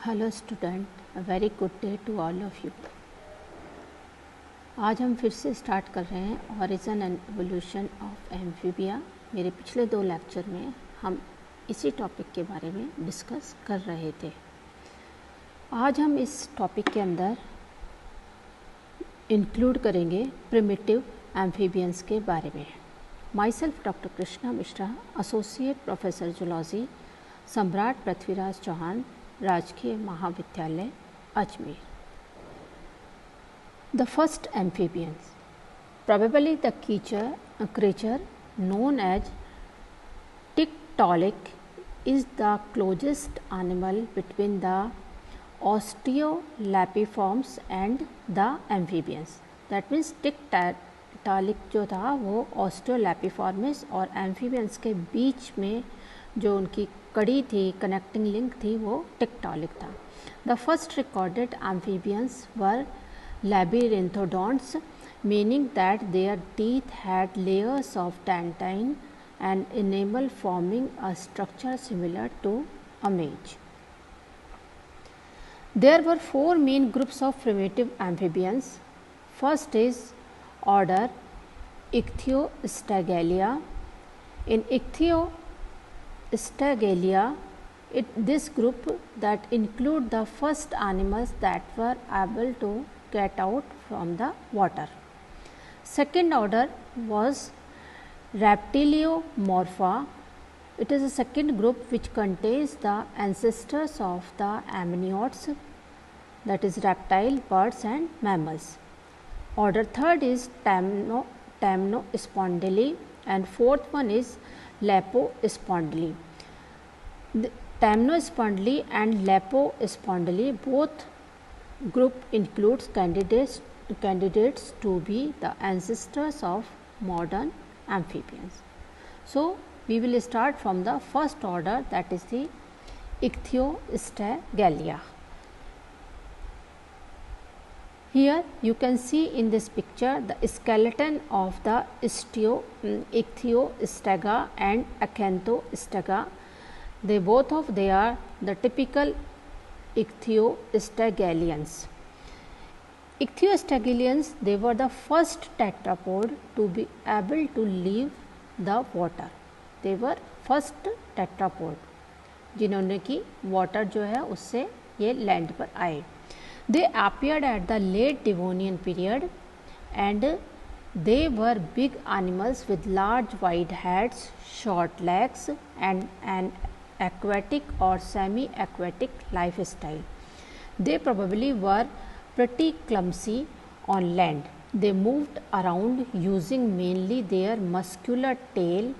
Hello student, a very good day to all of you. आज हम फिर से स्टार्ट कर रहे हैं origin and evolution of amphibia. मेरे पिछले 2 लेक्चर में हम इसी टॉपिक के बारे में डिस्कस कर रहे थे। आज हम इस टॉपिक के अंदर इंक्लूड करेंगे प्रिमिटिव एम्फीबियंस के बारे में। My self doctor Krishna Mishra, associate professor zoology, सम्राट पृथ्वीराज चौहान, राजकीय महाविद्यालय Ajmer. The first amphibians, probably the creature known as Tiktaalik, is the closest animal between the osteolapiforms and the amphibians. That means Tiktaalik जो था वो osteolapiforms और amphibians के बीच में जो उनकी कड़ी थी, कनेक्टिंग लिंक थी, वो टिक्टालिक था। The first recorded amphibians were labyrinthodonts, meaning that their teeth had layers of dentine and enamel forming a structure similar to a maze. There were 4 main groups of primitive amphibians. First is order Ichthyostagalia. In Ichthyostagalia, this group that include the first animals that were able to get out from the water. Second order was Reptiliomorpha. It is a second group which contains the ancestors of the amniotes, that is reptile, birds and mammals. Order third is Temnospondyli and fourth one is Lepospondyle. The Temnospondyli and Lepospondyle both group includes candidates to be the ancestors of modern amphibians. So we will start from the first order, that is the Ichthyostagalia. Here you can see in this picture the skeleton of the Ichthyostaga and Acanthostaga. They are the typical Ichthyostagalians. Ichthyostagalians, they were the first tetrapod to be able to leave the water. They were first tetrapod जिन्होंने कि water जो है उससे ये land पर आए. They appeared at the late Devonian period and they were big animals with large wide heads, short legs and an aquatic or semi-aquatic lifestyle. They probably were pretty clumsy on land. They moved around using mainly their muscular tail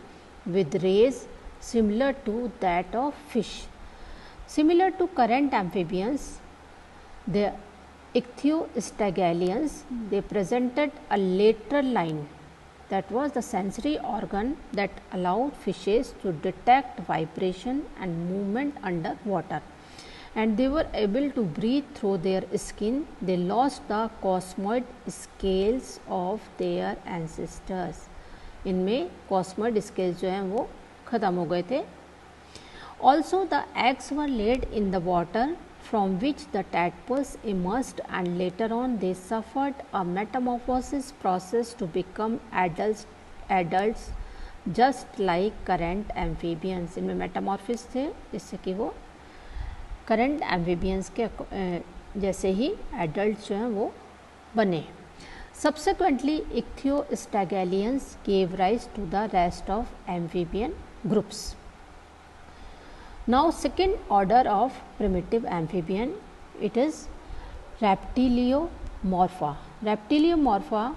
with rays similar to that of fish. Similar to current amphibians, the Ichthyostagalians, they presented a lateral line, that was the sensory organ that allowed fishes to detect vibration and movement under water, and they were able to breathe through their skin. They lost the cosmoid scales of their ancestors. इनमें cosmoid scales जो हैं वो ख़त्म हो गए थे. Also the eggs were laid in the water from which the tadpoles emerged, and later on they suffered a metamorphosis process to become adults just like current amphibians. इनमें metamorphosis थे जिससे कि वो current amphibians के जैसे ही adults जो हैं वो बने. Subsequently, Ichthyostagalians gave rise to the rest of amphibian groups. Now second order of primitive amphibian, it is Reptiliomorpha. Reptiliomorpha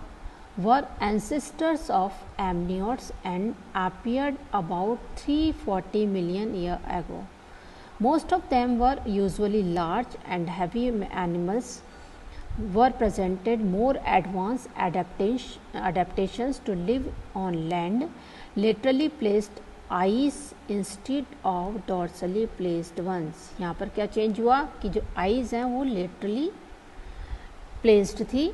were ancestors of amniotes and appeared about 340 million years ago. Most of them were usually large and heavy animals, were presented more advanced adaptations to live on land, laterally placed eyes instead of dorsally placed ones. यहाँ पर क्या change हुआ कि जो eyes हैं वो laterally placed थी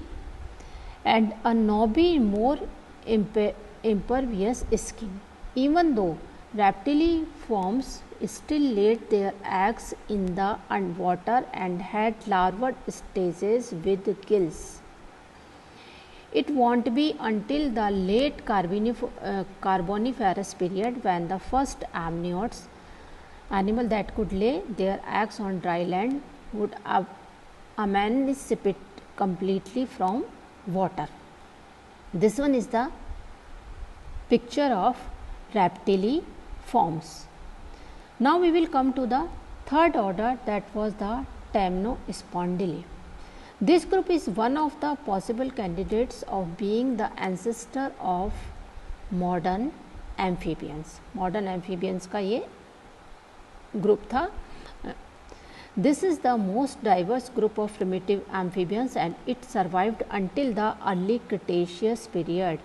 and a knobby more impervious skin. Even though reptiliforms still laid their eggs in the water and had larval stages with gills. It won't be until the late Carboniferous period when the first amniotes, animal that could lay their eggs on dry land, would emancipate completely from water. This one is the picture of reptiliforms. Now we will come to the third order, that was the Temnospondyli. This group is one of the possible candidates of being the ancestor of modern amphibians. Modern amphibians का ये group था. This is the most diverse group of primitive amphibians and it survived until the early Cretaceous period,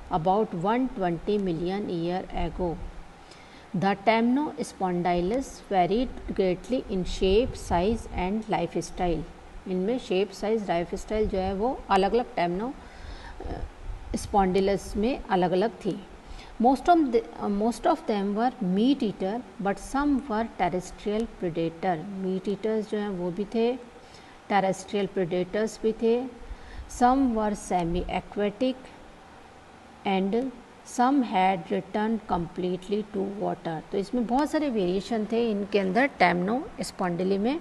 about 120 million years ago. The Temnospondyles varied greatly in shape, size and lifestyle. इनमें shape, size, life style जो है वो अलग अलग टेम्नोस्पॉन्डिलस में अलग अलग थी. Most of them were meat eater but some were terrestrial predator. Meat eaters जो हैं वो भी थे, टेरेस्ट्रियल प्रेडेटर्स भी थे. Some were semi aquatic and some had return completely to water. तो इसमें बहुत सारे वेरिएशन थे इनके अंदर. टेम्नोस्पॉन्डिली में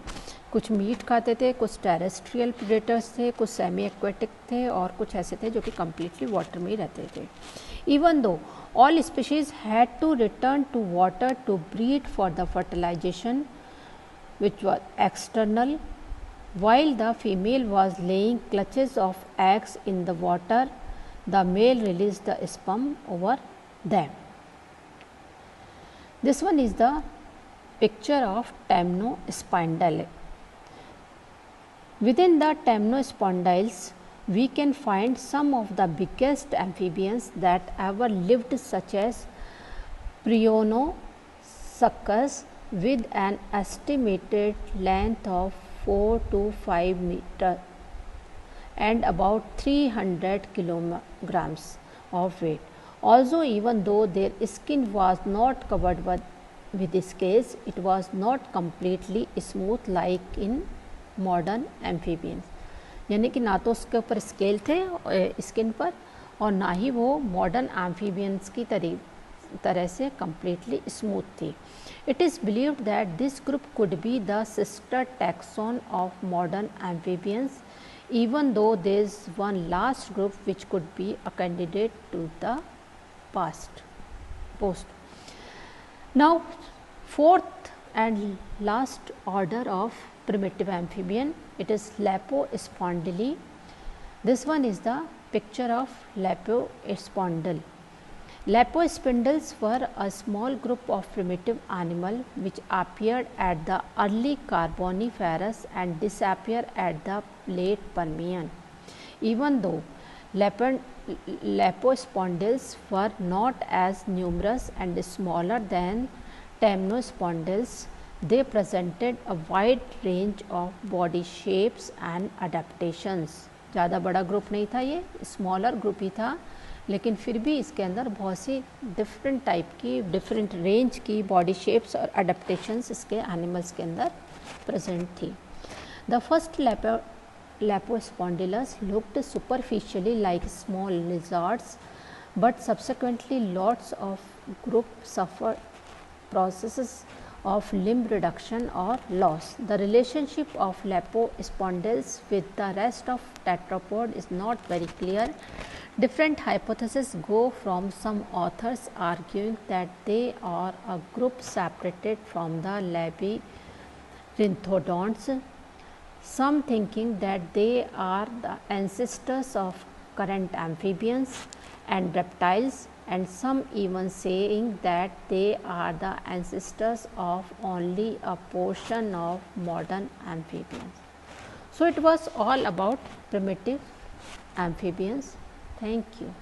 कुछ मीट खाते थे, कुछ टेरेस्ट्रियल प्रेडेटर्स थे, कुछ सेमी एक्वेटिक थे और कुछ ऐसे थे जो कि कम्प्लीटली वाटर में ही रहते थे. Even though all species had to return to water to breed for the fertilisation which was external, while the female was laying clutches of eggs in the water, the male released the sperm over them. This one is the picture of Temnospondyli. Within the Temnospondyles, we can find some of the biggest amphibians that ever lived, such as Prionosuchus with an estimated length of 4 to 5 meters and about 300 kilograms of weight. Also, even though their skin was not covered with scales, it was not completely smooth like in modern amphibians. यानी कि ना तो उसके ऊपर scale थे skin पर और ना ही वो मॉडर्न एम्फीबियंस की तरह से completely smooth थी. It is believed that this group could be the sister taxon of modern amphibians, even though there is one last group which could be a candidate to the post. Now, fourth and last order of primitive amphibian, it is Lepospondyle. This one is the picture of Lepospondyle. Lepospondylus were a small group of primitive animal which appeared at the early Carboniferous and disappeared at the late Permian. Even though Lepospondylus were not as numerous and smaller than Temnospondyls, they presented a wide range of body shapes and adaptations. ज़्यादा बड़ा group नहीं था, ये smaller group ही था, लेकिन फिर भी इसके अंदर बहुत सी डिफरेंट टाइप की, डिफरेंट रेंज की बॉडी शेप्स और अडेप्टेशंस इसके एनिमल्स के अंदर प्रेजेंट थी. The first Lepospondylus looked superficially like small lizards, but subsequently lots of group suffered processes of limb reduction or loss. The relationship of Lepospondylus with the rest of tetrapod is not very clear. Different hypotheses go from some authors arguing that they are a group separated from the Labyrinthodonts, some thinking that they are the ancestors of current amphibians and reptiles, and some even saying that they are the ancestors of only a portion of modern amphibians. So, it was all about primitive amphibians. Thank you.